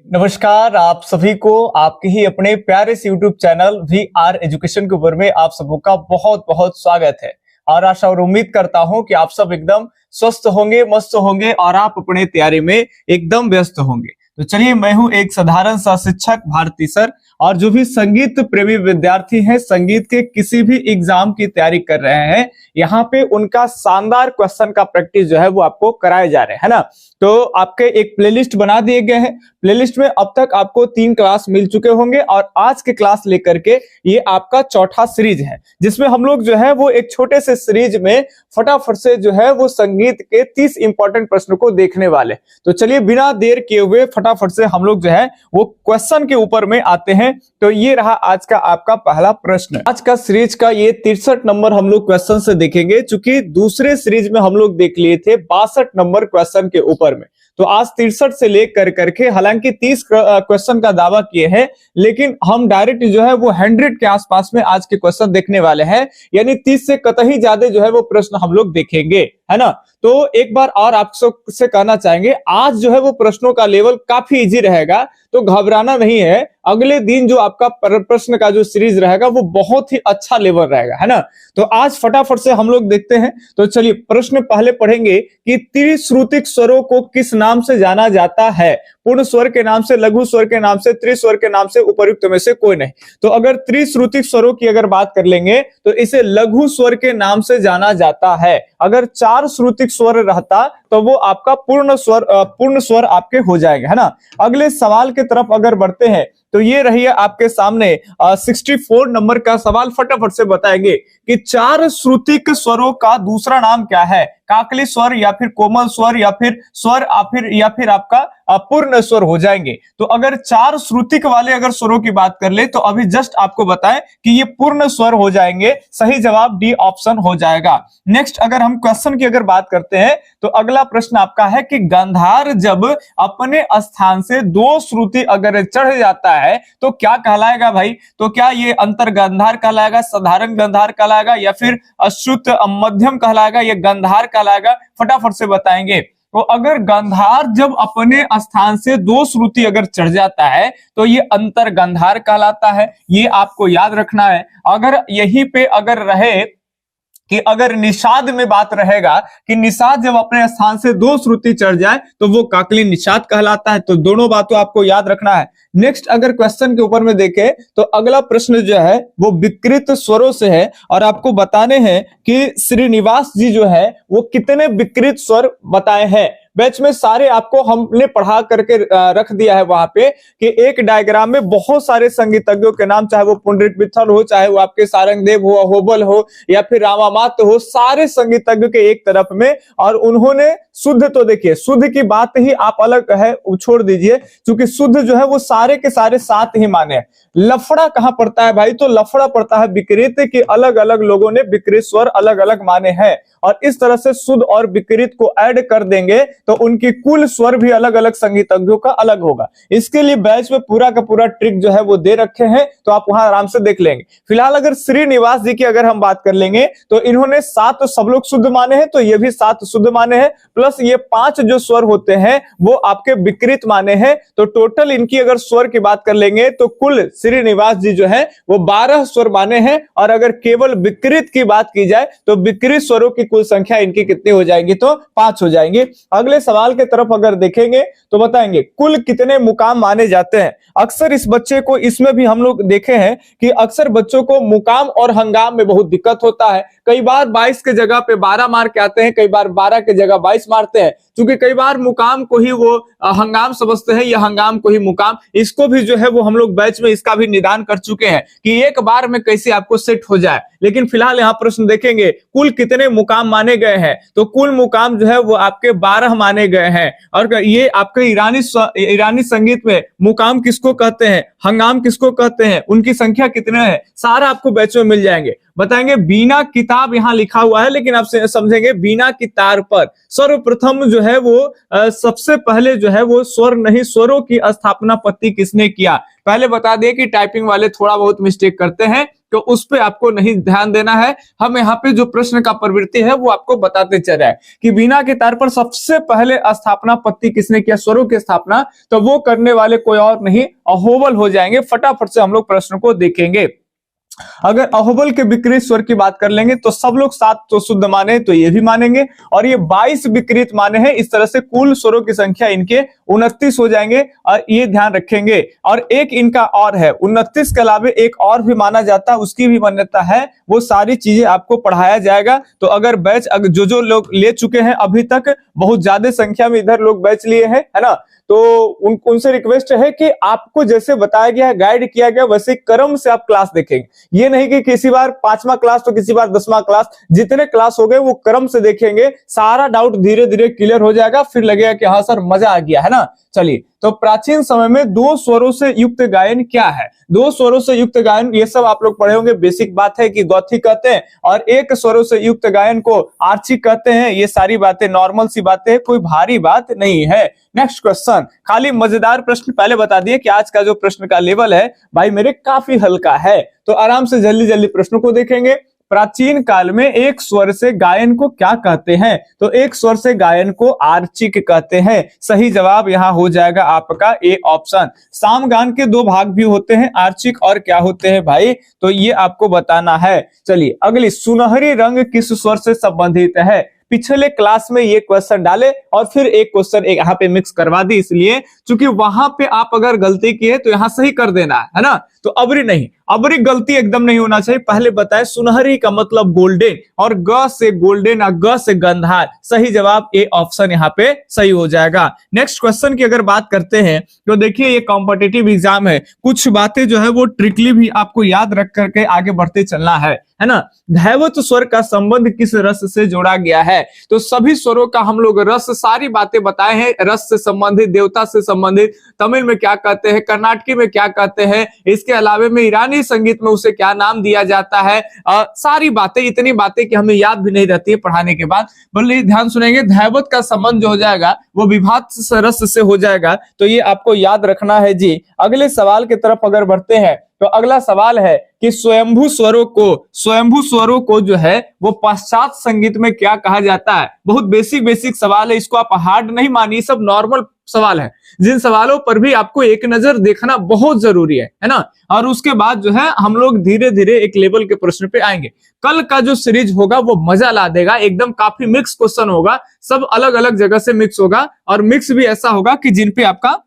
नमस्कार आप सभी को आपके ही अपने प्यारे से YouTube चैनल VR एजुकेशन के ऊपर में आप सबों का बहुत बहुत स्वागत है। और आशा और उम्मीद करता हूं कि आप सब एकदम स्वस्थ होंगे, मस्त होंगे और आप अपने तैयारी में एकदम व्यस्त होंगे। तो चलिए, मैं हूं एक साधारण सा शिक्षक भारती सर, और जो भी संगीत प्रेमी विद्यार्थी हैं, संगीत के किसी भी एग्जाम की तैयारी कर रहे हैं, यहाँ पे उनका शानदार क्वेश्चन का प्रैक्टिस जो है वो आपको कराए जा रहे हैं ना। तो आपके एक प्लेलिस्ट बना दिए गए हैं। प्लेलिस्ट में अब तक आपको 3 क्लास मिल चुके होंगे और आज के क्लास लेकर के ये आपका चौथा सीरीज है, जिसमें हम लोग जो है वो एक छोटे से सीरीज में फटाफट से जो है वो संगीत के 30 इंपॉर्टेंट प्रश्न को देखने वाले। तो चलिए, बिना देर किए हुए फटाफट से हम लोग जो है वो क्वेश्चन के ऊपर में आते हैं। तो ये रहा आज का आपका पहला प्रश्न। आज का सीरीज का ये 63 नंबर हम लोग क्वेश्चन से देखेंगे, चूंकि दूसरे सीरीज में हम लोग देख लिए थे 62 नंबर क्वेश्चन के ऊपर में। तो आज 63 से लेकर करके हालांकि 30 क्वेश्चन का दावा किए हैं, लेकिन हम डायरेक्ट जो है वो 100 के आसपास में आज के क्वेश्चन देखने वाले हैं, यानी 30 से कतई ज्यादा जो है वो प्रश्न हम लोग देखेंगे, है ना। तो एक बार और आपसे कहना चाहेंगे, आज जो है वो प्रश्नों का लेवल काफी इजी रहेगा, तो घबराना नहीं है। अगले दिन जो आपका प्रश्न का जो सीरीज रहेगा वो बहुत ही अच्छा लेवल रहेगा, है ना। तो आज फटाफट से हम लोग देखते हैं। तो चलिए, प्रश्न पहले पढ़ेंगे कि त्रिश्रुतिक स्वरों को किस नाम से जाना जाता है। पूर्ण स्वर के नाम से, लघु स्वर के नाम से, त्रिस्वर के नाम से, उपर्युक्त में से कोई नहीं। तो अगर त्रिश्रुतिक स्वरों की अगर बात कर लेंगे तो इसे लघु स्वर के नाम से जाना जाता है। अगर 4 श्रुतिक स्वर रहता तो वो आपका पूर्ण स्वर आपके हो जाएंगे, है ना। अगले सवाल की तरफ अगर बढ़ते हैं तो ये रही है आपके सामने 64 नंबर का सवाल। फटाफट से बताएंगे कि 4 श्रुतिक स्वरों का दूसरा नाम क्या है। काकली स्वर या फिर कोमल स्वर या फिर स्वर या फिर आपका पूर्ण स्वर हो जाएंगे। तो अगर 4 श्रुतिक वाले अगर स्वरों की बात कर ले तो अभी जस्ट आपको बताएं कि ये पूर्ण स्वर हो जाएंगे। सही जवाब डी ऑप्शन हो जाएगा। नेक्स्ट अगर हम क्वेश्चन की अगर बात करते हैं तो अगला प्रश्न आपका है कि गंधार जब अपने स्थान से 2 श्रुति अगर चढ़ जाता है तो क्या कहलाएगा भाई। तो क्या ये अंतर गंधार कहलाएगा, साधारण गंधार कहलाएगा, या फिर अश्रुत मध्यम कहलाएगा, या गंधार कहलाएगा। फटाफट से बताएंगे। तो अगर गंधार जब अपने स्थान से 2 श्रुति अगर चढ़ जाता है तो ये अंतर गंधार कहलाता है। ये आपको याद रखना है। अगर यहीं पे अगर रहे कि अगर निषाद में बात रहेगा कि निषाद जब अपने स्थान से 2 श्रुति चढ़ जाए तो वो काकली निषाद कहलाता है। तो दोनों बातों आपको याद रखना है। नेक्स्ट अगर क्वेश्चन के ऊपर में देखें तो अगला प्रश्न जो है वो विकृत स्वरों से है, और आपको बताने हैं कि श्रीनिवास जी जो है वो कितने विकृत स्वर बताए हैं। बैच में सारे आपको हमने पढ़ा करके रख दिया है वहां पे कि एक डायग्राम में बहुत सारे संगीतज्ञों के नाम, चाहे वो पुंडरीक विठल हो, चाहे वो आपके सारंगदेव हो, अहोबल हो, या फिर रामामात्य हो, सारे संगीतज्ञ के एक तरफ में। और उन्होंने शुद्ध, तो देखिए शुद्ध की बात ही आप अलग है, छोड़ दीजिए, क्योंकि शुद्ध जो है वो सारे के सारे 7 ही माने हैं। लफड़ा कहां पड़ता है भाई, तो लफड़ा पड़ता है विकृत की। अलग अलग लोगों ने विकृत स्वर अलग अलग माने हैं, और इस तरह से शुद्ध और विकृत को ऐड कर देंगे तो उनकी कुल स्वर भी अलग अलग संगीतज्ञों का अलग होगा। इसके लिए बैच में पूरा का पूरा ट्रिक जो है वो दे रखे हैं, तो आप वहां आराम से देख लेंगे। फिलहाल अगर श्रीनिवास जी की अगर हम बात कर लेंगे तो इन्होंने 7 सब लोग शुद्ध माने हैं, तो ये भी 7 शुद्ध माने हैं, प्लस ये 5 जो स्वर होते हैं वो आपके विकृत माने हैं। तो टोटल इनकी अगर स्वर की बात कर लेंगे तो कुल श्रीनिवास जी जो है वो 12 स्वर माने हैं। और अगर केवल विकृत की बात की जाए तो विकृत स्वरों की कुल संख्या इनकी कितनी हो जाएगी, तो 5 हो जाएंगे। अगले सवाल के तरफ अगर देखेंगे तो बताएंगे कुल कितने मुकाम माने जाते हैं। अक्सर इस बच्चे को, इसमें भी हम लोग देखे हैं कि अक्सर बच्चों को मुकाम और हंगाम में बहुत दिक्कत होता है। कई बार 22 के जगह पे 12 मार के आते हैं, कई बार 12 के जगह 22 मारते हैं, क्योंकि कई बार मुकाम को ही वो हंगाम समझते हैं या हंगाम को ही मुकाम। इसको भी जो है वो हम लोग बैच में इसका भी निदान कर चुके हैं कि एक बार में कैसे आपको सेट हो जाए। लेकिन फिलहाल यहाँ प्रश्न देखेंगे कुल कितने मुकाम माने गए हैं। तो कुल मुकाम जो है वो आपके 12 माने गए हैं। और ये आपके ईरानी संगीत में मुकाम किसको कहते हैं, हंगाम किसको कहते हैं, उनकी संख्या कितने है, सारा आपको बैच में मिल जाएंगे। बताएंगे बीना किताब यहाँ लिखा हुआ है, लेकिन आप समझेंगे बीना की तार पर सर्वप्रथम जो है वो सबसे पहले जो है वो स्वर नहीं, स्वरों की स्थापना पत्ती किसने किया। पहले बता दिए कि टाइपिंग वाले थोड़ा बहुत मिस्टेक करते हैं, तो उस पे आपको नहीं ध्यान देना है। हम यहाँ पे जो प्रश्न का प्रवृत्ति है वो आपको बताते चल रहा है कि वीणा के तार पर सबसे पहले स्थापना पत्ती किसने किया, स्वरों की स्थापना, तो वो करने वाले कोई और नहीं अहोबल हो जाएंगे। फटाफट से हम लोग प्रश्न को देखेंगे। अगर अहोबल के विकृत स्वर की बात कर लेंगे तो सब लोग 7 तो शुद्ध माने तो ये भी मानेंगे, और ये 22 विकृत माने हैं। इस तरह से कुल स्वरों की संख्या इनके 29 हो जाएंगे, और ये ध्यान रखेंगे। और एक इनका और है, 29 के अलावा एक और भी माना जाता है, उसकी भी मान्यता है। वो सारी चीजें आपको पढ़ाया जाएगा। तो अगर बैच जो लोग ले चुके हैं अभी तक, बहुत ज्यादा संख्या में इधर लोग बैच लिए हैं, है ना, तो उनसे रिक्वेस्ट है कि आपको जैसे बताया गया, गाइड किया गया, वैसे क्रम से आप क्लास देखेंगे। ये नहीं कि किसी बार 5वां क्लास तो किसी बार 10वां क्लास, जितने क्लास हो गए वो क्रम से देखेंगे। सारा डाउट धीरे धीरे क्लियर हो जाएगा, फिर लगेगा कि हाँ सर मजा आ गया, है ना। चलिए, तो प्राचीन समय में 2 स्वरों से युक्त गायन क्या है? 2 स्वरों से युक्त गायन, ये सब आप लोग पढ़े होंगे। बेसिक बात है कि गौथी कहते हैं, और 1 स्वरों से युक्त गायन को आर्चिक कहते हैं। ये सारी बातें नॉर्मल सी बातें हैं, कोई भारी बात नहीं है। नेक्स्ट क्वेश्चन, खाली मजेदार प्रश्न पहले बता दिए कि आज का जो प्रश्न का लेवल है भाई मेरे काफी हल्का है, तो आराम से जल्दी जल्दी प्रश्नों को देखेंगे। प्राचीन काल में एक स्वर से गायन को क्या कहते हैं? तो एक स्वर से गायन को आर्चिक कहते हैं। सही जवाब यहाँ हो जाएगा आपका ए ऑप्शन। सामगान के 2 भाग भी होते हैं, आर्चिक और क्या होते हैं भाई, तो ये आपको बताना है। चलिए अगली, सुनहरी रंग किस स्वर से संबंधित है? पिछले क्लास में ये क्वेश्चन डाले और फिर एक क्वेश्चन यहाँ पे मिक्स करवा दी, इसलिए क्योंकि वहां पे आप अगर गलती किए तो यहाँ सही कर देना है ना। तो अबरी नहीं, अबरी गलती एकदम नहीं होना चाहिए। पहले बताए सुनहरी का मतलब गोल्डन, और ग से गोल्डन और ग से गंधार। सही जवाब ए ऑप्शन यहाँ पे सही हो जाएगा। नेक्स्ट क्वेश्चन की अगर बात करते हैं तो देखिए ये कॉम्पिटिटिव एग्जाम है, कुछ बातें जो है वो ट्रिकली भी आपको याद रख करके आगे बढ़ते चलना है ना। धैवत स्वर का संबंध किस रस से जोड़ा गया है? तो सभी स्वरों का हम लोग रस, सारी बातें बताए हैं, रस से संबंधित, देवता से संबंधित, तमिल में क्या कहते हैं, कर्नाटकी में क्या कहते हैं, इसके अलावे में ईरानी संगीत में उसे क्या नाम दिया जाता है। सारी बातें, इतनी बातें कि हमें याद भी नहीं रहती है पढ़ाने के बाद। बोलिए ध्यान सुनेंगे, धैवत का संबंध जो हो जाएगा वो विभात रस से हो जाएगा, तो ये आपको याद रखना है जी। अगले सवाल की तरफ अगर बढ़ते हैं तो अगला सवाल है कि स्वयंभू स्वरों को जो है वो पश्चात संगीत में क्या कहा जाता है? बहुत बेसिक सवाल है, इसको आप हार्ड नहीं मानिए, सब नॉर्मल सवाल है, जिन सवालों पर भी आपको एक नजर देखना बहुत जरूरी है ना। और उसके बाद जो है हम लोग धीरे धीरे एक लेवल के प्रश्न पे आएंगे। कल का जो सीरीज होगा वो मजा ला देगा, एकदम काफी मिक्स क्वेश्चन होगा, सब अलग अलग जगह से मिक्स होगा, और मिक्स भी ऐसा होगा कि जिन पे आपका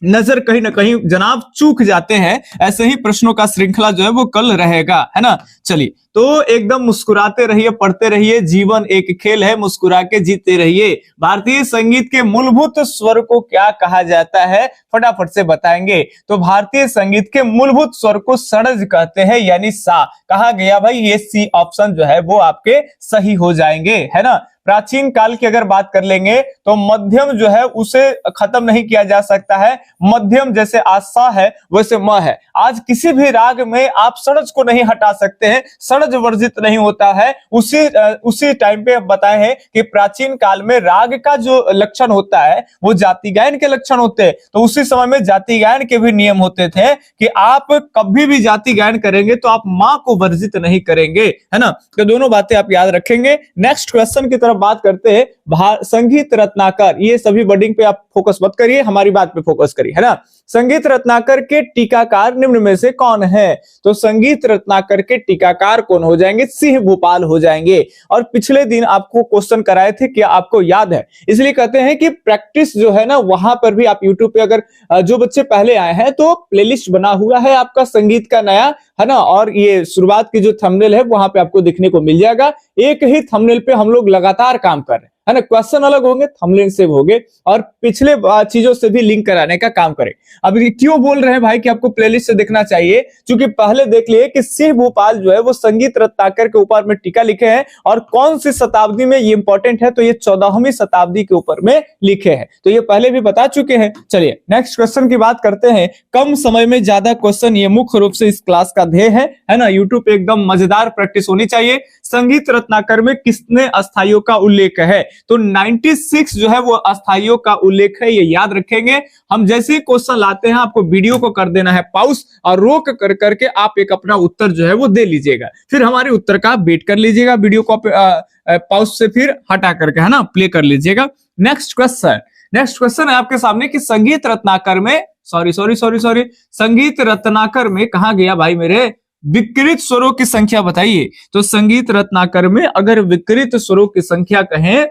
नजर कहीं ना कहीं जनाब चूक जाते हैं। ऐसे ही प्रश्नों का श्रृंखला जो है वो कल रहेगा, है ना। चलिए, तो एकदम मुस्कुराते रहिए, पढ़ते रहिए, जीवन एक खेल है, मुस्कुरा के जीते रहिए। भारतीय संगीत के मूलभूत स्वर को क्या कहा जाता है? फटाफट से बताएंगे। तो भारतीय संगीत के मूलभूत स्वर को षड्ज कहते हैं, यानी सा कहा गया भाई। ये सी ऑप्शन जो है वो आपके सही हो जाएंगे, है ना। प्राचीन काल की अगर बात कर लेंगे तो मध्यम जो है उसे खत्म नहीं किया जा सकता है। मध्यम जैसे आज सा है वैसे म है। आज किसी भी राग में आप षड्ज को नहीं हटा सकते हैं, षड्ज वर्जित नहीं होता है। उसी टाइम पे बताए हैं कि प्राचीन काल में राग का जो लक्षण होता है वो जाति गायन के लक्षण होते हैं। तो उसी समय में जाति गायन के भी नियम होते थे कि आप कभी भी जाति गायन करेंगे तो आप माँ को वर्जित नहीं करेंगे, है ना। तो दोनों बातें आप याद रखेंगे। नेक्स्ट क्वेश्चन की बात करते हैं, संगीत रत्नाकर, ये सभी वर्डिंग पे आप फोकस मत करिए, हमारी बात पे फोकस करिए, है ना। संगीत रत्नाकर के टीकाकार निम्न में से कौन है? तो संगीत रत्नाकर के टीकाकार कौन हो जाएंगे? सिंह भूपाल हो जाएंगे। और पिछले दिन आपको क्वेश्चन कराए थे, क्या आपको याद है? इसलिए कहते हैं कि प्रैक्टिस जो है ना, वहां पर भी आप यूट्यूब पे अगर जो बच्चे पहले आए हैं तो प्लेलिस्ट बना हुआ है आपका संगीत का नया, है ना। और ये शुरुआत की जो थंबनेल है वहां पे आपको देखने को मिल जाएगा। एक ही थंबनेल पे हम लोग लगातार काम कर रहे हैं, है ना। क्वेश्चन अलग होंगे, थंबनेल सेव होंगे, और पिछले चीजों से भी लिंक कराने का काम करें। अब क्यों बोल रहे हैं भाई कि आपको प्लेलिस्ट से देखना चाहिए? क्योंकि पहले देख लिए कि सिंह भूपाल जो है वो संगीत रत्नाकर के ऊपर में टीका लिखे हैं, और कौन सी शताब्दी में ये इंपॉर्टेंट है, तो ये 14वीं शताब्दी के ऊपर में लिखे हैं, तो ये पहले भी बता चुके हैं। चलिए नेक्स्ट क्वेश्चन की बात करते हैं। कम समय में ज्यादा क्वेश्चन, ये मुख्य रूप से इस क्लास का ध्येय है ना। यूट्यूब पे एकदम मजेदार प्रैक्टिस होनी चाहिए। संगीत रत्नाकर में कितने अस्थाइयों का उल्लेख है? तो 96 जो है वो अस्थाइयों का उल्लेख है, ये याद रखेंगे। हम जैसे ही क्वेश्चन लाते हैं आपको वीडियो को कर देना है पॉज और रोक कर करके आप एक अपना उत्तर जो है वो दे लीजिएगा, फिर हमारे उत्तर का वेट कर लीजिएगा, वीडियो को पॉज से फिर हटा करके, है ना, प्ले कर लीजिएगा। नेक्स्ट क्वेश्चन है आपके सामने कि संगीत रत्नाकर में संगीत रत्नाकर में कहा गया भाई मेरे, विकृत स्वरों की संख्या बताइए। तो संगीत रत्नाकर में अगर विकृत स्वरों की संख्या कहें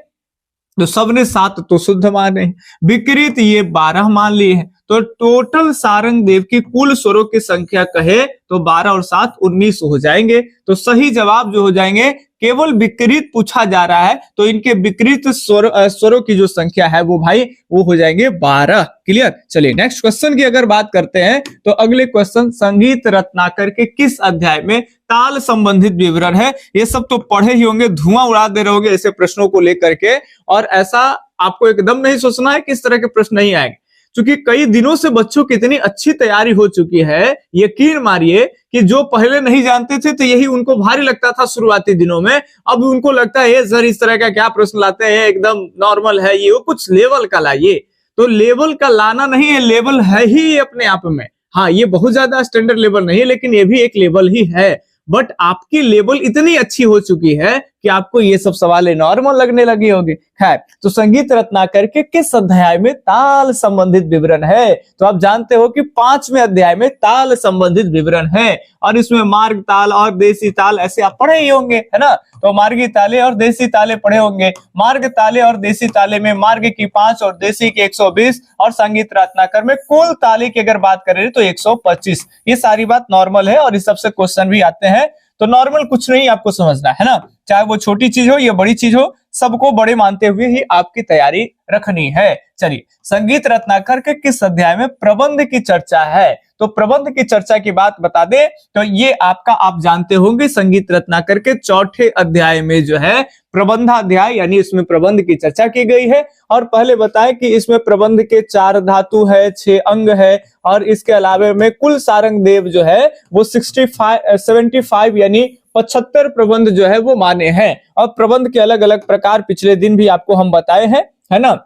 तो सबने 7 तो शुद्ध माने, विकृत ये 12 मान लिए हैं। तो टोटल सारंग देव की कुल स्वरों की संख्या कहे तो 12 और 7 19 हो जाएंगे। तो सही जवाब जो हो जाएंगे, केवल विकृत पूछा जा रहा है तो इनके विकृत स्वरों की जो संख्या है वो भाई वो हो जाएंगे 12। क्लियर। चलिए नेक्स्ट क्वेश्चन की अगर बात करते हैं तो अगले क्वेश्चन, संगीत रत्नाकर के किस अध्याय में ताल संबंधित विवरण है? ये सब तो पढ़े ही होंगे, धुआं उड़ा दे रहे होंगे ऐसे प्रश्नों को लेकर के, और ऐसा आपको एकदम नहीं सोचना है कि इस तरह के प्रश्न नहीं आएंगे, क्योंकि कई दिनों से बच्चों की इतनी अच्छी तैयारी हो चुकी है, यकीन मानिए कि जो पहले नहीं जानते थे तो यही उनको भारी लगता था शुरुआती दिनों में, अब उनको लगता है सर इस तरह का क्या प्रश्न लाते हैं, एकदम नॉर्मल है ये, वो कुछ लेवल का लाइए। तो लेवल का लाना नहीं है, लेवल है ही अपने आप में। हाँ, ये बहुत ज्यादा स्टैंडर्ड लेवल नहीं है, लेकिन ये भी एक लेवल ही है। बट आपकी लेवल इतनी अच्छी हो चुकी है कि आपको ये सब सवालें नॉर्मल लगने लगी होगी। खैर, तो संगीत रत्नाकर के किस अध्याय में ताल संबंधित विवरण है? तो आप जानते हो कि 5वें अध्याय में ताल संबंधित विवरण है, और इसमें मार्ग ताल और देसी ताल ऐसे आप पढ़े ही होंगे, है ना। तो मार्गी ताले और देसी ताले पढ़े होंगे। मार्ग ताले और देसी ताले में मार्ग की 5 और देसी की 120, और संगीत रत्नाकर में कुल ताले की अगर बात करें तो 125। ये सारी बात नॉर्मल है और इस सबसे क्वेश्चन भी आते हैं, तो नॉर्मल कुछ नहीं आपको समझना है ना, चाहे वो छोटी चीज हो या बड़ी चीज हो, सबको बड़े मानते हुए ही आपकी तैयारी रखनी है। चलिए, संगीत रत्नाकर के किस अध्याय में प्रबंध की चर्चा है? तो प्रबंध की चर्चा की बात बता दे तो ये आपका, आप जानते होंगे, संगीत रत्नाकर के 4ठे अध्याय में जो है प्रबंधाध्याय, यानी इसमें प्रबंध की चर्चा की गई है। और पहले बताएं कि इसमें प्रबंध के 4 धातु है, 6 अंग है, और इसके अलावे में कुल सारंग देव जो है वो 75 यानी 75 प्रबंध जो है वो माने हैं। और प्रबंध के अलग अलग प्रकार पिछले दिन भी आपको हम बताए हैं, है ना।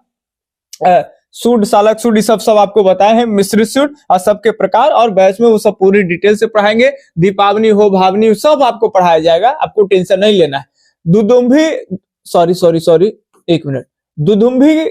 सूड, सालक सूड, सब आपको बताए हैं, मिश्रित सूड और सबके प्रकार, और बैच में वो सब पूरी डिटेल से पढ़ाएंगे। दीपावली हो, भावनी, सब आपको पढ़ाया जाएगा, आपको टेंशन नहीं लेना है। दुदुम्भी, एक मिनट, दुदुम्भी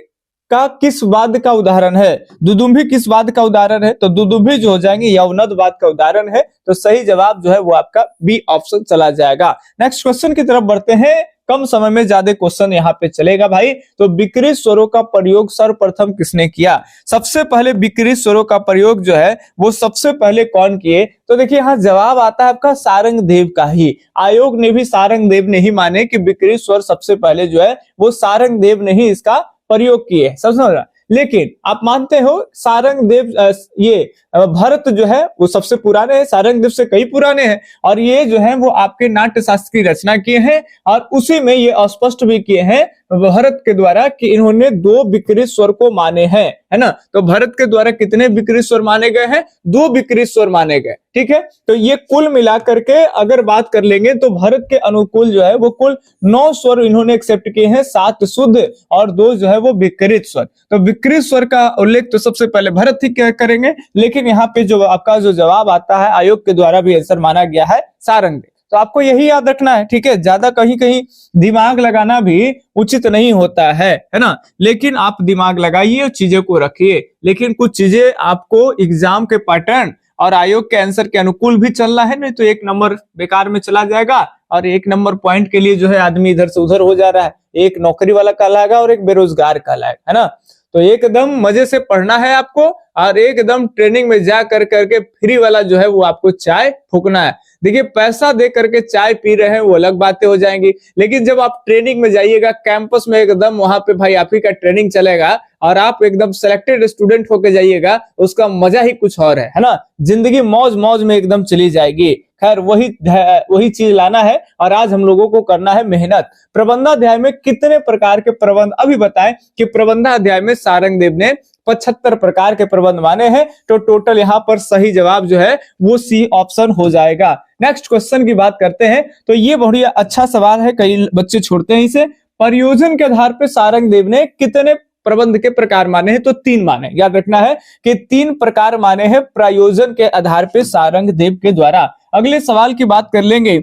का किस वाद्य का उदाहरण है? दुदुम्भी किस वाद्य का उदाहरण है? तो दुदुम्भी जो हो जाएंगे यवनद वाद्य का उदाहरण है। तो सही जवाब जो है वो आपका बी ऑप्शन चला जाएगा। नेक्स्ट क्वेश्चन की तरफ बढ़ते हैं, कम समय में ज्यादा क्वेश्चन यहाँ पे चलेगा भाई। तो विकृत स्वरों का प्रयोग सर्वप्रथम किसने किया? सबसे पहले विकृत स्वरों का प्रयोग जो है वो सबसे पहले कौन किए? तो देखिए यहाँ जवाब आता है आपका सारंग देव का ही। आयोग ने भी सारंग देव ने ही माने कि विकृत स्वर सबसे पहले जो है वो सारंग देव ने ही इसका प्रयोग किए, समझ रहा। लेकिन आप मानते हो सारंग देव, ये भरत जो है वो सबसे पुराने हैं, सारंग देव से कई पुराने हैं, और ये जो है वो आपके नाट्य शास्त्र की रचना किए हैं, और उसी में ये स्पष्ट भी किए हैं भरत के द्वारा कि इन्होंने 2 विकृत स्वर को माने हैं, है ना। तो भरत के द्वारा कितने विकृत स्वर माने गए हैं? 2 विकृत स्वर माने गए, ठीक है। तो ये कुल मिलाकर के अगर बात कर लेंगे तो भरत के अनुकूल जो है वो कुल 9 स्वर इन्होंने एक्सेप्ट किए हैं, 7 शुद्ध और 2 जो है वो विकृत स्वर। तो विकृत स्वर का उल्लेख तो सबसे पहले भरत ही करेंगे, लेकिन यहाँ पे जो आपका जो जवाब आता है आयोग के द्वारा भी आंसर माना गया है सारंग देव। तो आपको यही याद रखना है, ठीक है। ज्यादा कहीं कहीं दिमाग लगाना भी उचित नहीं होता है ना, लेकिन आप दिमाग लगाइए, चीजों को रखिए, लेकिन कुछ चीजें आपको एग्जाम के पैटर्न और आयोग के आंसर के अनुकूल भी चलना है, नहीं तो 1 नंबर बेकार में चला जाएगा, और 1 नंबर पॉइंट के लिए जो है आदमी इधर से उधर हो जा रहा है। एक नौकरी वाला कहलाएगा और एक बेरोजगार कहलाएगा, है ना। तो एकदम मजे से पढ़ना है आपको, और एकदम ट्रेनिंग में जा करके फ्री वाला जो है वो आपको चाय फूकना है। देखिए, पैसा दे करके चाय पी रहे हैं वो अलग बातें हो जाएंगी, लेकिन जब आप ट्रेनिंग में जाइएगा कैंपस में, एकदम वहां पे भाई आप ही का ट्रेनिंग चलेगा और आप एकदम सिलेक्टेड स्टूडेंट होके जाइएगा, उसका मजा ही कुछ और है ना। जिंदगी मौज मौज में एकदम चली जाएगी। खैर, वही चीज लाना है, और आज हम लोगों को करना है मेहनत। प्रबंधाध्याय में कितने प्रकार के प्रबंध, अभी बताएं कि प्रबंधाध्याय में सारंग देव ने 75 प्रकार के प्रबंध माने हैं। तो टोटल यहाँ पर सही जवाब जो है वो सी ऑप्शन हो जाएगा। नेक्स्ट क्वेश्चन की बात करते हैं, तो ये बहुत अच्छा सवाल है, कई बच्चे छोड़ते हैं इसे। प्रयोजन के आधार पर सारंगदेव ने कितने प्रबंध के प्रकार माने हैं? तो 3 माने, याद रखना है कि 3 प्रकार माने हैं प्रयोजन के आधार पर सारंगदेव के द्वारा। अगले सवाल की बात कर लेंगे,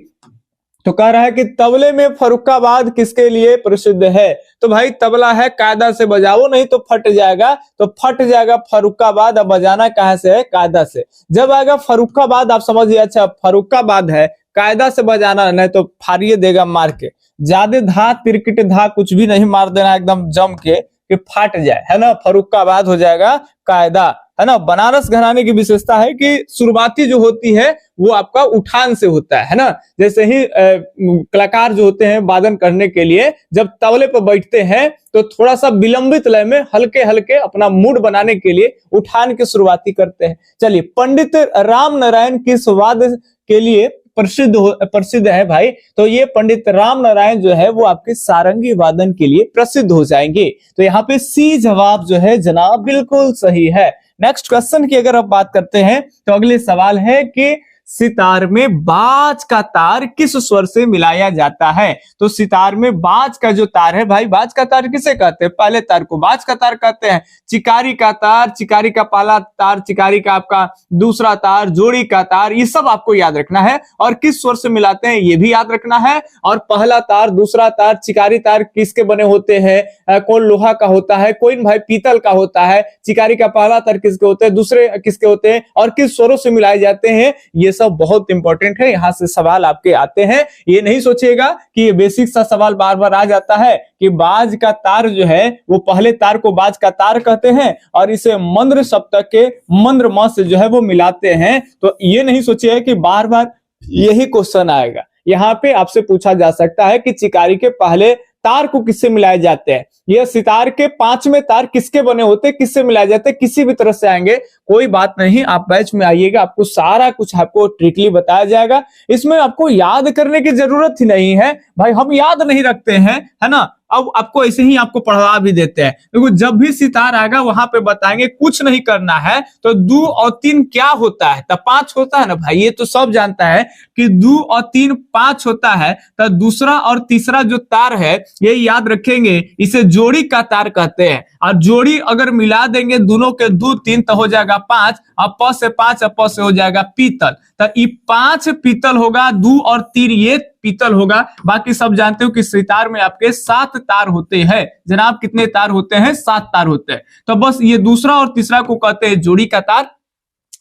तो कह रहा है कि तबले में फर्रुखाबाद किसके लिए प्रसिद्ध है? तो भाई तबला है कायदा से बजाओ, नहीं तो फट जाएगा, तो फट जाएगा फर्रुखाबाद। अब बजाना कहां से है? कायदा से। जब आएगा फर्रुखाबाद आप समझिए, अच्छा फर्रुखाबाद है, कायदा से बजाना, नहीं तो फाड़िए देगा मार के। ज्यादा धा तिरकिट धा कुछ भी नहीं मार देना एकदम जम के कि फाट जाए, है ना। फर्रुखाबाद हो जाएगा कायदा, है ना। बनारस घराने की विशेषता है कि शुरुआती जो होती है वो आपका उठान से होता है ना। जैसे ही कलाकार जो होते हैं वादन करने के लिए जब तबले पर बैठते हैं तो थोड़ा सा विलंबित लय में हल्के हल्के अपना मूड बनाने के लिए उठान की शुरुआती करते हैं। चलिए, पंडित राम नारायण किस वाद्य के लिए प्रसिद्ध है भाई? तो ये पंडित राम नारायण जो है वो आपके सारंगी वादन के लिए प्रसिद्ध हो जाएंगे। तो यहाँ पे सी जवाब जो है जनाब बिल्कुल सही है। नेक्स्ट क्वेश्चन की अगर आप बात करते हैं, तो अगले सवाल है कि सितार में बाज का तार किस स्वर से मिलाया जाता है? तो सितार में बाज का जो तार है भाई, बाज का तार किसे कहते हैं? पहले तार को बाज का तार कहते हैं। चिकारी का तार, चिकारी का पहला तार, चिकारी का आपका दूसरा तार, जोड़ी का तार, ये सब आपको याद रखना है। और किस स्वर से मिलाते हैं ये भी याद रखना है। और पहला तार, दूसरा तार, चिकारी तार किसके बने होते हैं? कौन लोहा का होता है, कोई भाई पीतल का होता है। चिकारी का पहला तार किसके होते हैं, दूसरे किसके होते हैं, और किस स्वरों से मिलाए जाते हैं, ये सब बहुत इंपॉर्टेंट है। यहां से सवाल आपके आते हैं। ये नहीं सोचिएगा कि ये बेसिक सा सवाल बार बार आ जाता है कि बाज का तार जो है वो पहले तार को बाज का तार कहते हैं और इसे मंद्र सप्तक के मंद्र म से जो है वो मिलाते हैं। तो ये नहीं सोचिएगा कि बार बार यही क्वेश्चन आएगा। यहाँ पे आपसे पूछा जा सकता है कि चिकारी के पहले तार को किससे मिलाए जाते हैं, यह सितार के 5वें तार किसके बने होते हैं, किससे मिलाए जाते हैं, किसी भी तरह से आएंगे, कोई बात नहीं। आप बैच में आइएगा, आपको सारा कुछ आपको ट्रिकली बताया जाएगा। इसमें आपको याद करने की जरूरत ही नहीं है भाई, हम याद नहीं रखते हैं, है ना। अब आपको ऐसे ही आपको पढ़वा भी देते हैं, देखो जब भी सितार आएगा वहां पे बताएंगे, कुछ नहीं करना है। तो 2 और 3 क्या होता है? तब 5 होता है ना भाई, ये तो सब जानता है कि 2 और 3 5 होता है। तो दूसरा और तीसरा जो तार है ये याद रखेंगे, इसे जोड़ी का तार कहते हैं। और जोड़ी अगर मिला देंगे दोनों के 2 3 तो हो जाएगा 5, अब प से 5 अब प से हो जाएगा पीतल। तो ये 5 पीतल होगा, 2 और 3 ये पीतल होगा। बाकी सब जानते हो कि सितार में आपके 7 तार होते हैं। जनाब कितने तार होते हैं? 7 तार होते हैं। तो बस ये दूसरा और तीसरा को कहते हैं जोड़ी का तार।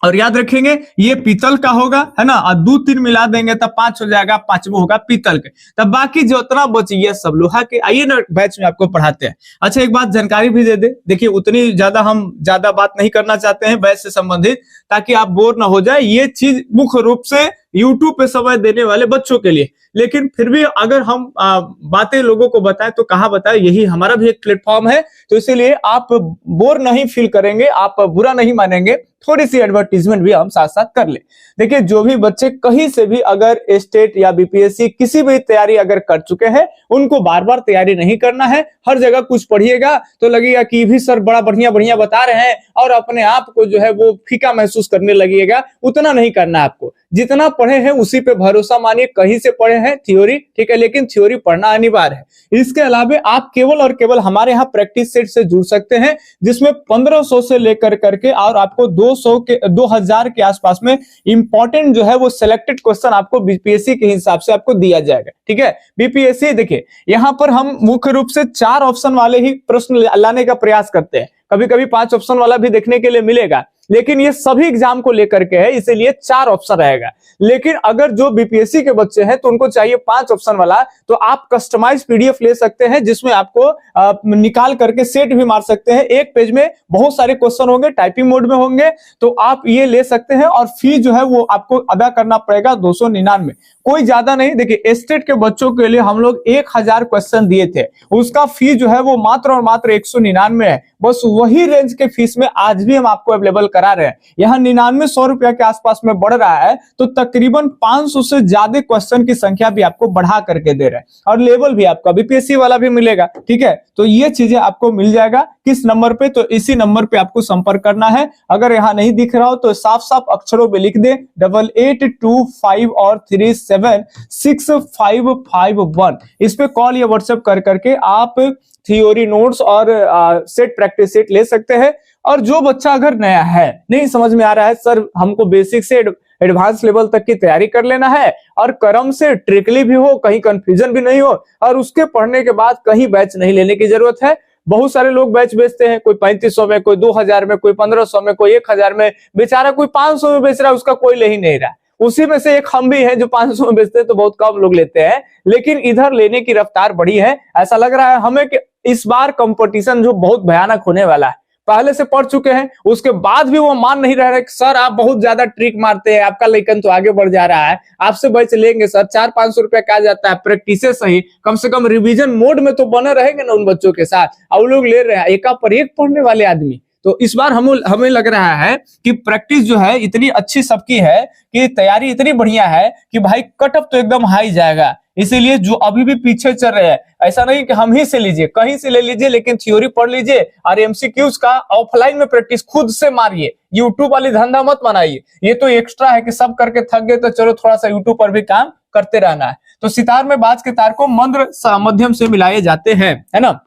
और याद रखेंगे ये पीतल का होगा, है ना। और 2 3 मिला देंगे तब 5 हो जाएगा, 5वां होगा पीतल के। तब बाकी जो उतना बची है सब लोहा के। आइए ना बैच में आपको पढ़ाते हैं। अच्छा एक बात जानकारी भी दे दे, देखिए उतनी ज्यादा हम ज्यादा बात नहीं करना चाहते हैं बैच से संबंधित, ताकि आप बोर ना हो जाए। ये चीज मुख्य रूप से YouTube पे समय देने वाले बच्चों के लिए, लेकिन फिर भी अगर हम बातें लोगों को बताएं तो कहाँ बताएं, यही हमारा भी एक प्लेटफॉर्म है। तो इसीलिए आप बोर नहीं फील करेंगे, आप बुरा नहीं मानेंगे, थोड़ी सी एडवर्टीजमेंट भी हम साथ साथ कर ले। देखिए जो भी बच्चे कहीं से भी अगर स्टेट या बीपीएससी किसी भी तैयारी अगर कर चुके हैं, उनको बार बार तैयारी नहीं करना है। हर जगह कुछ पढ़िएगा तो लगेगा कि भी सर बड़ा बढ़िया बढ़िया बता रहे हैं, और अपने आप को जो है वो फीका महसूस करने लगेगा। उतना नहीं करना है आपको, जितना पढ़े हैं उसी पे भरोसा मानिए। कहीं से पढ़े हैं थ्योरी, ठीक है, लेकिन थ्योरी पढ़ना अनिवार्य है। इसके अलावा आप केवल और केवल हमारे यहाँ प्रैक्टिस सेट से जुड़ सकते हैं, जिसमें 1500 से लेकर करके और आपको 2000 के आसपास में इंपॉर्टेंट जो है वो सिलेक्टेड क्वेश्चन आपको बीपीएससी के हिसाब से आपको दिया जाएगा। ठीक है, बीपीएससी देखिए यहाँ पर हम मुख्य रूप से 4 ऑप्शन वाले ही प्रश्न लाने का प्रयास करते हैं। कभी कभी 5 ऑप्शन वाला भी देखने के लिए मिलेगा, लेकिन ये सभी एग्जाम को लेकर के है, इसीलिए 4 ऑप्शन रहेगा। लेकिन अगर जो बीपीएससी के बच्चे हैं तो उनको चाहिए 5 ऑप्शन वाला, तो आप कस्टमाइज पीडीएफ ले सकते हैं, जिसमें आपको निकाल करके सेट भी मार सकते हैं। एक पेज में बहुत सारे क्वेश्चन होंगे, टाइपिंग मोड में होंगे, तो आप ये ले सकते हैं। और फी जो है वो आपको अदा करना पड़ेगा 299, कोई ज्यादा नहीं। देखिए स्टेट के बच्चों के लिए हम लोग 1000 क्वेश्चन दिए थे, उसका फी जो है वो मात्र और मात्र 199 है। बस वही रेंज के फीस में आज भी हम आपको अवेलेबल करा रहे हैं, यहाँ 99-100 रुपया के आसपास में बढ़ रहा है, तो तकरीबन 500 से ज्यादा क्वेश्चन की संख्या भी आपको बढ़ा करके दे रहे हैं, और लेवल भी आपका बीपीएससी वाला भी मिलेगा। ठीक है, तो ये चीजें आपको मिल जाएगा किस नंबर पे, तो इसी नंबर पे आपको संपर्क करना है। अगर यहाँ नहीं दिख रहा हो तो साफ साफ अक्षरों में लिख दे 8825 और 376551। इस पे कॉल या व्हाट्सएप कर करके आप थ्योरी नोट्स और सेट प्रैक्टिस सेट ले सकते हैं। और जो बच्चा अगर नया है, नहीं समझ में आ रहा है सर हमको बेसिक से एडवांस लेवल तक की तैयारी कर लेना है, और क्रम से ट्रिकली भी हो, कहीं कंफ्यूजन भी नहीं हो, और उसके पढ़ने के बाद कहीं बैच नहीं लेने की जरूरत है। बहुत सारे लोग बैच बेचते हैं, कोई 3500 में, कोई 2000 में, कोई 1500 में, कोई 1000 में, बेचारा कोई 500 में बेच रहा है, उसका कोई ले ही नहीं रहा। उसी में से एक हम भी हैं जो 500 में बेचते हैं, तो बहुत कम लोग लेते हैं, लेकिन इधर लेने की रफ्तार बढ़ी है। ऐसा लग रहा है हमें कि इस बार कंपटीशन जो बहुत भयानक होने वाला है, पहले से पढ़ चुके हैं, उसके बाद भी वो मान नहीं रहे कि सर आप बहुत ज्यादा ट्रिक मारते हैं, आपका लेकिन तो आगे बढ़ जा रहा है, आपसे बैच लेंगे सर, 400-500 रुपया क्या जाता है, प्रैक्टिस सही, कम से कम रिवीजन मोड में तो बने रहेंगे ना उन बच्चों के साथ। और लोग ले रहे हैं एका पर एक पढ़ने वाले आदमी। तो इस बार हमें लग रहा है कि प्रैक्टिस जो है इतनी अच्छी सबकी है, कि तैयारी इतनी बढ़िया है कि भाई कट ऑफ तो एकदम हाई जाएगा। इसीलिए जो अभी भी पीछे चल रहे हैं, ऐसा नहीं कि हम ही से लीजिए, कहीं से ले लीजिए, लेकिन थ्योरी पढ़ लीजिए, और एमसीक्यूज का ऑफलाइन में प्रैक्टिस खुद से मारिए। यूट्यूब वाली धंधा मत बनाइए, ये तो एक्स्ट्रा है कि सब करके थक गए तो चलो थोड़ा सा यूट्यूब पर भी काम करते रहना है। तो सितार में बाज के तार को मंद्र मध्यम से मिलाए जाते हैं, है ना।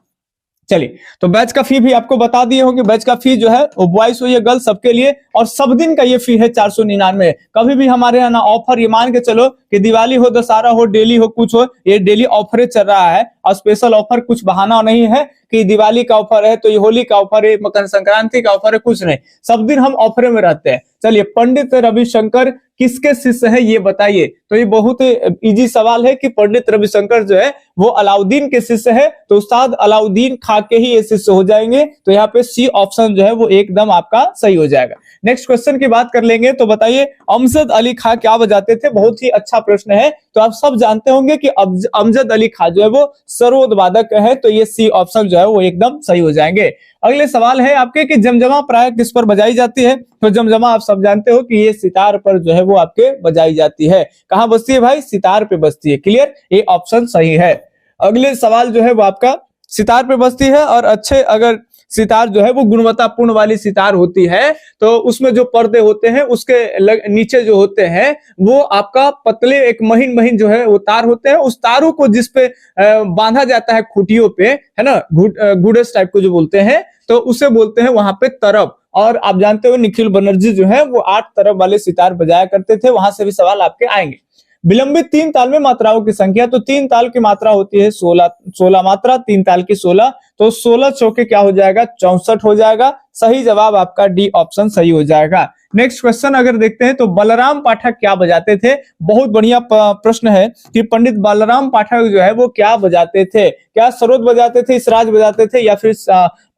चलिए, तो बैच का फी भी आपको बता दिए होंगे। बैच का फी जो है वो बॉयज हो या गर्ल्स सबके लिए, और सब दिन का ये फी है 499। कभी भी हमारे यहाँ ना ऑफर, ये मान के चलो कि दिवाली हो, दशहरा हो, डेली हो, कुछ हो, ये डेली ऑफर चल रहा है, और स्पेशल ऑफर कुछ बहाना नहीं है कि दिवाली का ऑफर है तो ये होली का ऑफर है, मकर संक्रांति का ऑफर है, कुछ नहीं, सब दिन हम ऑफर में रहते हैं। चलिए, पंडित रविशंकर किसके शिष्य है ये बताइए। तो ये बहुत इजी सवाल है कि पंडित रविशंकर जो है वो अलाउद्दीन के शिष्य है, तो उस्ताद अलाउद्दीन खा के ही ये शिष्य हो जाएंगे। तो यहाँ पे सी ऑप्शन जो है वो एकदम आपका सही हो जाएगा। नेक्स्ट क्वेश्चन की बात कर लेंगे, तो बताइए अमजद अली खां क्या बजाते थे। बहुत ही अच्छा प्रश्न है। तो आप सब जानते होंगे कि अमजद अली खां जो है वो सरोद वादक है, तो ये सी ऑप्शन जो है वो एकदम सही हो जाएंगे। अगले सवाल है आपके कि जमजमा प्राय किस पर बजाई जाती है। तो जमजमा आप सब जानते हो कि ये सितार पर जो है वो आपके बजाई जाती है। कहां बजती है भाई, सितार पे बजती है। क्लियर, ये ऑप्शन सही है। अगले सवाल जो है वो आपका सितार पे बजती है, और अच्छे अगर सितार जो है वो गुणवत्तापूर्ण वाली सितार होती है, तो उसमें जो पर्दे होते हैं उसके नीचे जो होते हैं वो आपका पतले एक महीन महीन जो है वो तार होते हैं। उस तारों को जिसपे बांधा जाता है खूटियों पे, है ना, गुडस टाइप को जो बोलते हैं, तो उसे बोलते हैं वहां पे तरब। और आप जानते हो निखिल बनर्जी जो है वो 8 तरब वाले सितार बजाया करते थे। वहां से भी सवाल आपके आएंगे। विलंबित 3 ताल में मात्राओं की संख्या, तो 3 ताल की मात्रा होती है 16 मात्रा, 3 ताल की 16, तो 16 चौके क्या हो जाएगा, 64 हो जाएगा। सही जवाब आपका डी ऑप्शन सही हो जाएगा। नेक्स्ट क्वेश्चन अगर देखते हैं, तो बलराम पाठक क्या बजाते थे। बहुत बढ़िया प्रश्न है कि पंडित बलराम पाठक जो है वो क्या बजाते थे। क्या सरोद बजाते थे, इसराज बजाते थे, या फिर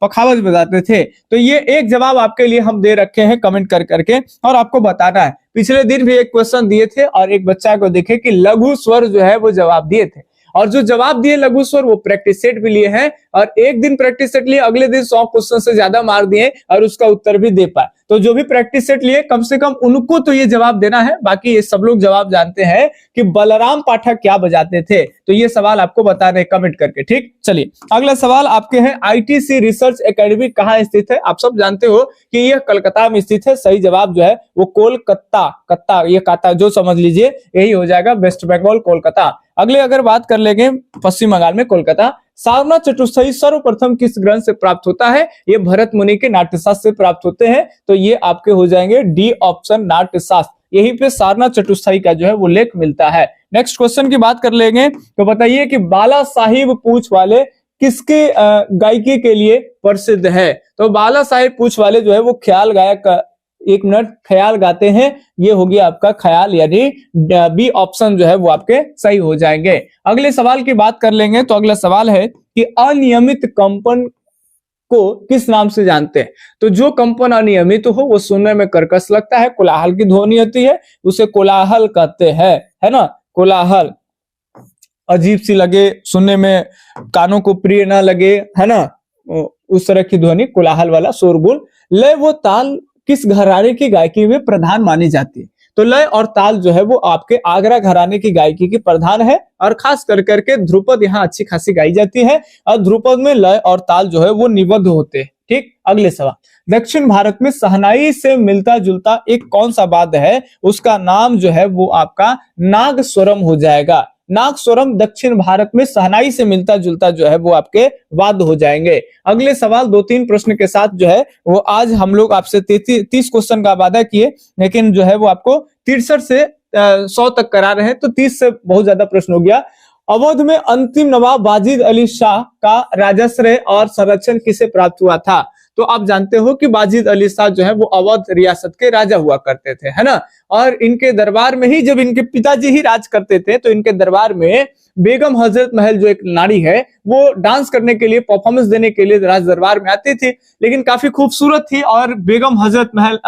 पखावज बजाते थे। तो ये एक जवाब आपके लिए हम दे रखे हैं कमेंट कर करके, और आपको बताना है। पिछले दिन भी एक क्वेश्चन दिए थे, और एक बच्चा को देखे कि लघु स्वर जो है वो जवाब दिए थे, और जो जवाब दिए लघु स्वर वो प्रैक्टिस सेट भी लिए हैं, और एक दिन प्रैक्टिस सेट लिए, अगले दिन 100 क्वेश्चन से ज्यादा मार दिए और उसका उत्तर भी दे पाए। तो जो भी प्रैक्टिस सेट लिए कम से कम उनको तो ये जवाब देना है। बाकी ये सब लोग जवाब जानते हैं कि बलराम पाठक क्या बजाते थे। तो ये सवाल आपको बता रहे कमेंट करके, ठीक। चलिए, अगला सवाल आपके हैं आईटीसी रिसर्च एकेडमी कहाँ स्थित है। आप सब जानते हो कि यह कलकत्ता में स्थित है। सही जवाब जो है वो कोलकाता, ये काता जो समझ लीजिए यही हो जाएगा, वेस्ट बंगाल कोलकाता। अगले अगर बात कर लेंगे पश्चिम बंगाल में कोलकाता। सारनाथ चतुर्थई सर्वप्रथम किस ग्रंथ से प्राप्त होता है। ये भरत मुनि के नाट्यशास्त्र से प्राप्त होते हैं। तो ये आपके हो जाएंगे डी ऑप्शन नाट्यशास्त्र। यहीं पे सारनाथ चतुर्थई का जो है वो लेख मिलता है। नेक्स्ट क्वेश्चन की बात कर लेंगे, तो बताइए कि बाला साहिब पूछ वाले किसके गायकी के लिए प्रसिद्ध है। तो बाला साहिब पूछ वाले जो है वो ख्याल गायक, 1 मिनट, ख्याल गाते हैं। ये हो गया आपका ख्याल, यानी बी ऑप्शन जो है वो आपके सही हो जाएंगे। अगले सवाल की बात कर लेंगे, तो अगला सवाल है कि अनियमित कंपन को किस नाम से जानते हैं। तो जो कंपन अनियमित हो वो सुनने में कर्कश लगता है, कोलाहल की ध्वनि होती है, उसे कोलाहल कहते हैं, है ना। कोलाहल अजीब सी लगे, सुनने में कानों को प्रिय ना लगे, है ना, उस तरह की ध्वनि कोलाहल वाला शोरगुल। लय वो ताल किस घराने की गायकी में प्रधान मानी जाती है? तो लय और ताल जो है वो आपके आगरा घराने की गायकी की प्रधान है, और खास कर करके ध्रुपद यहाँ अच्छी खासी गाई जाती है, और ध्रुपद में लय और ताल जो है वो निबद्ध होते हैं। ठीक, अगले सवाल। दक्षिण भारत में शहनाई से मिलता जुलता एक कौन सा वाद्य है? उसका नाम जो है वो आपका नागस्वरम हो जाएगा। नागस्वरम दक्षिण भारत में शहनाई से मिलता जुलता जो है वो आपके वाद्य हो जाएंगे। अगले सवाल 2-3 प्रश्न के साथ जो है वो आज हम लोग आपसे 30 क्वेश्चन का वादा किए, लेकिन जो है वो आपको 63 से 100 तक करा रहे हैं, तो 30 से बहुत ज्यादा प्रश्न हो गया। अवध में अंतिम नवाब वाजिद अली शाह का राजाश्रय और संरक्षण किसे प्राप्त हुआ था? तो आप जानते हो कि वाजिद अली शाह जो है वो अवध रियासत के राजा हुआ करते थे, है ना। और इनके दरबार में ही, जब इनके पिताजी ही राज करते थे, तो इनके दरबार में बेगम हजरत महल जो एक नारी है वो डांस करने के लिए, परफॉर्मेंस देने के लिए राज दरबार में आती थी, लेकिन काफी खूबसूरत थी, और बेगम हजरत महल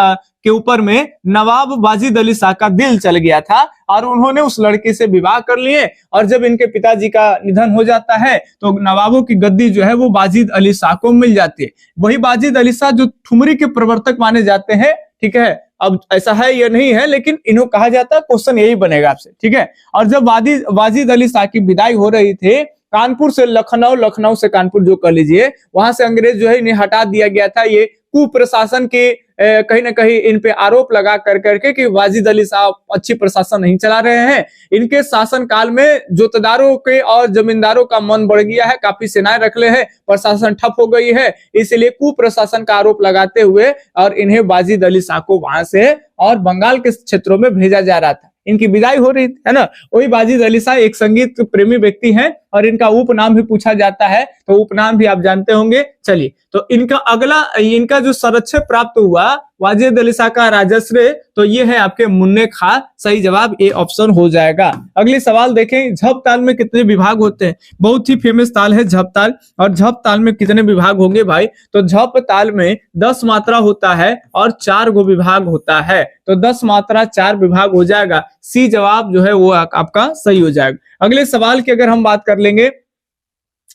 के ऊपर में नवाब वाजिद अली शाह का दिल चल गया था, और उन्होंने उस लड़की से विवाह कर लिए। और जब इनके पिताजी का निधन हो जाता है तो नवाबों की गद्दी जो है वो वाजिद अली शाह को मिल जाती है। वही वाजिद अली शाह जो ठुमरी के प्रवर्तक माने जाते हैं, ठीक है। अब ऐसा है या नहीं है, लेकिन इन्हों कहा जाता है, क्वेश्चन यही बनेगा आपसे, ठीक है। और जब वाजिद अली शाह की विदाई हो रही थी कानपुर से लखनऊ, लखनऊ से कानपुर जो कर लीजिए, वहां से अंग्रेज जो है इन्हें हटा दिया गया था। ये कुप्रशासन के कहीं ना कहीं इन पे आरोप लगा कर करके कि वाजिद अली साहब अच्छी प्रशासन नहीं चला रहे हैं। इनके शासन काल में जोतदारों के और जमींदारों का मन बढ़ गया है, काफी सेनाएं रख ले है, प्रशासन ठप हो गई है, इसलिए कुप्रशासन का आरोप लगाते हुए और इन्हें वाजिद अली शाह को वहां से और बंगाल के क्षेत्रों में भेजा जा रहा था। इनकी विदाई हो रही है ना। वही वाजिद अली शाह एक संगीत प्रेमी व्यक्ति हैं, और इनका उपनाम भी पूछा जाता है, तो उपनाम भी आप जानते होंगे। चलिए, तो इनका जो संरक्षक प्राप्त हुआ वाजिद अली शाह का राजश्रय, तो ये है आपके मुन्ने खां। सही जवाब ए ऑप्शन हो जाएगा। अगली सवाल देखें, झप ताल में कितने विभाग होते हैं? बहुत ही फेमस ताल है झप ताल। और झप ताल में कितने विभाग होंगे भाई? तो झप ताल में 10 मात्रा होता है और 4 गो विभाग होता है, तो 10 मात्रा 4 विभाग हो जाएगा। सी जवाब जो है वो आपका सही हो जाएगा। अगले सवाल की अगर हम बात कर लेंगे,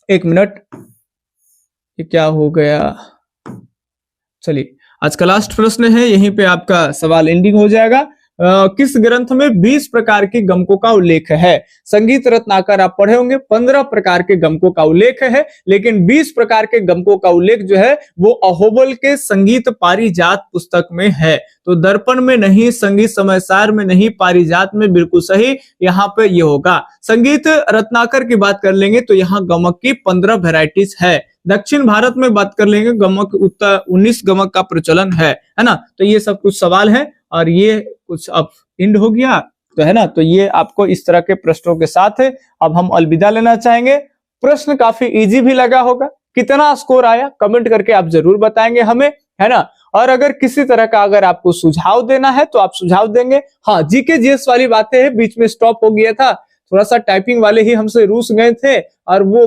1 मिनट, ये क्या हो गया? चलिए, आज का लास्ट प्रश्न है, यहीं पे आपका सवाल एंडिंग हो जाएगा। किस ग्रंथ में 20 प्रकार के गमकों का उल्लेख है? संगीत रत्नाकर आप पढ़े होंगे, 15 प्रकार के गमकों का उल्लेख है, लेकिन 20 प्रकार के गमकों का उल्लेख जो है वो अहोबल के संगीत पारिजात पुस्तक में है। तो दर्पण में नहीं, संगीत समाचार में नहीं, पारिजात में बिल्कुल सही यहाँ पे ये होगा। संगीत रत्नाकर की बात कर लेंगे तो यहाँ गमक की 15 वेराइटीज है। दक्षिण भारत में बात कर लेंगे गमक 19 गमक का प्रचलन है ना। तो ये सब कुछ सवाल है, और ये कुछ अब एंड हो गया, तो है ना। तो ये आपको इस तरह के प्रश्नों के साथ है अब हम अलविदा लेना चाहेंगे। प्रश्न काफी इजी भी लगा होगा, कितना स्कोर आया कमेंट करके आप जरूर बताएंगे हमें, है ना। और अगर किसी तरह का अगर आपको सुझाव देना है तो आप सुझाव देंगे। हाँ, जीके जीएस वाली बातें हैं, बीच में स्टॉप हो गया था, थोड़ा सा टाइपिंग वाले ही हमसे रूस गए थे, और वो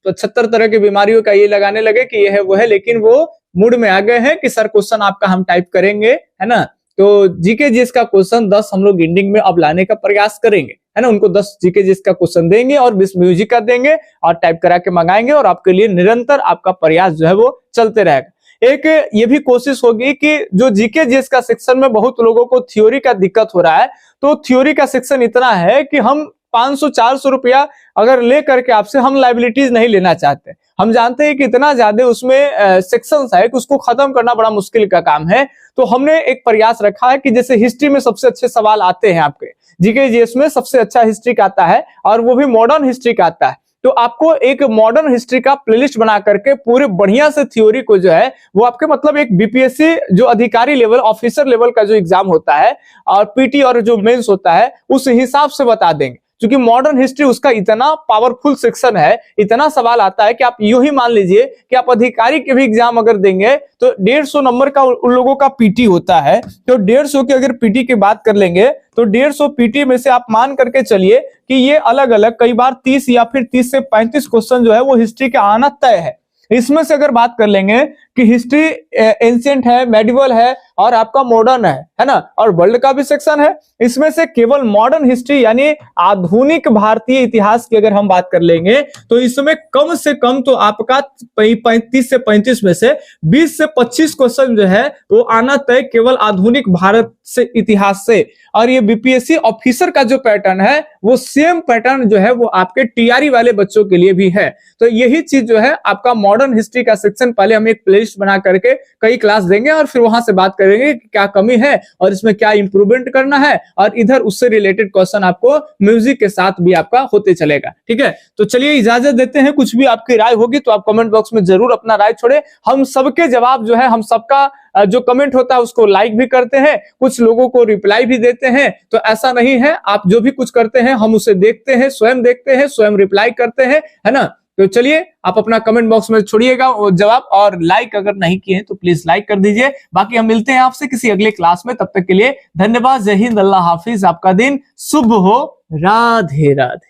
75 तरह की बीमारियों का ये लगाने लगे कि ये है वो है, लेकिन वो मूड में आ गए हैं कि सर क्वेश्चन आपका हम टाइप करेंगे, है ना। तो जीके जीएस का क्वेश्चन 10 हम लोग एंडिंग में अब लाने का प्रयास करेंगे, है ना। उनको 10 जीके जीएस का क्वेश्चन देंगे और 20 म्यूजिक का देंगे और टाइप करा के मंगाएंगे, और आपके लिए निरंतर आपका प्रयास जो है वो चलते रहेगा। एक ये भी कोशिश होगी कि जो जीके जीएस का सेक्शन में बहुत लोगों को थ्योरी का दिक्कत हो रहा है, तो थ्योरी का सेक्शन इतना है कि हम 500-400 रुपया अगर ले करके आपसे हम लाइबिलिटीज नहीं लेना चाहते। हम जानते हैं कि इतना ज्यादा उसमें सेक्शंस है कि उसको खत्म करना बड़ा मुश्किल का काम है। तो हमने एक प्रयास रखा है कि जैसे हिस्ट्री में सबसे अच्छे सवाल आते हैं, आपके जीके जीएस में सबसे अच्छा हिस्ट्री का आता है, और वो भी मॉडर्न हिस्ट्री का आता है। तो आपको एक मॉडर्न हिस्ट्री का प्लेलिस्ट बना करके पूरे बढ़िया से थ्योरी को जो है वो आपके मतलब एक बीपीएससी जो अधिकारी लेवल, ऑफिसर लेवल का जो एग्जाम होता है और पीटी और जो मेंस होता है उस हिसाब से बता देंगे। क्योंकि मॉडर्न हिस्ट्री उसका इतना पावरफुल सेक्शन है, इतना सवाल आता है कि आप यूं ही मान लीजिए कि आप अधिकारी के भी एग्जाम अगर देंगे तो 150 नंबर का उन लोगों का पीटी होता है। तो 150 की अगर पीटी की बात कर लेंगे तो 150 पीटी में से आप मान करके चलिए कि ये अलग अलग कई बार 30 या फिर 30 से 35 क्वेश्चन जो है वो हिस्ट्री का आना तय है। इसमें से अगर बात कर लेंगे कि हिस्ट्री एंशिएंट है, मेडिवल है और आपका मॉडर्न है ना, और वर्ल्ड का भी सेक्शन है। इसमें से केवल मॉडर्न हिस्ट्री यानी आधुनिक भारतीय इतिहास की अगर हम बात कर लेंगे तो इसमें कम से कम तो आपका 35 से 35 में से 20 से 25 क्वेश्चन जो है वो आना तय केवल आधुनिक भारत से इतिहास से। और ये बीपीएससी ऑफिसर का जो पैटर्न है वो सेम पैटर्न जो है वो आपके टीआरई वाले बच्चों के लिए भी है। तो यही चीज जो है आपका मॉडर्न हिस्ट्री का सेक्शन, पहले हम एक प्लेलिस्ट बना करके कई क्लास देंगे और फिर वहां से बात करेंगे कि क्या कमी है और इसमें क्या इंप्रूवमेंट करना है, और इधर उससे रिलेटेड क्वेश्चन आपको म्यूजिक के साथ भी आपका होते चलेगा। ठीक है, तो चलिए इजाजत देते हैं। कुछ भी आपकी राय होगी तो आप कमेंट बॉक्स में जरूर अपना राय छोड़े। हम सबके जवाब जो है, हम सबका जो कमेंट होता है उसको लाइक भी करते हैं, कुछ लोगों को रिप्लाई भी देते हैं। तो ऐसा नहीं है, आप जो भी कुछ करते हैं हम उसे देखते हैं, स्वयं रिप्लाई करते हैं, है ना। तो चलिए आप अपना कमेंट बॉक्स में छोड़िएगा वो जवाब, और लाइक अगर नहीं किए हैं तो प्लीज लाइक कर दीजिए। बाकी हम मिलते हैं आपसे किसी अगले क्लास में, तब तक के लिए धन्यवाद। जय हिंद, अल्लाह हाफिज, आपका दिन शुभ हो, राधे राधे।